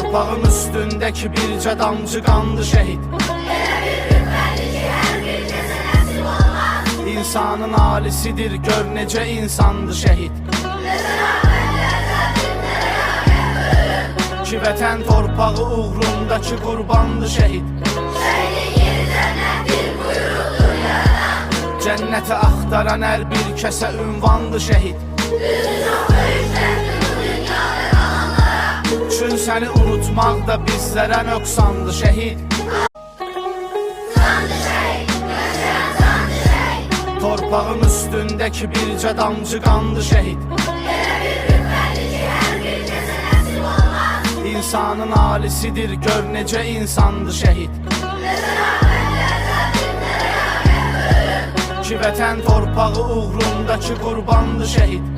Torpağın üstündeki bircə damcı qandı şəhid. İnsanın alisidir, gör necə insandı şəhid. Ki vətən torpağı uğrundakı qurbandı şəhid. Cənnəti axtaran hər bir kəsə ünvandı şəhid. Çün səni unutmaq da bizlərə nöqsandı şəhid. Torpağın üstündeki bircə damcı qandı şəhid. İnsanın alisidir, gör necə insandı şəhid. Ki vətən torpağı uğrundakı qurbandı şəhid.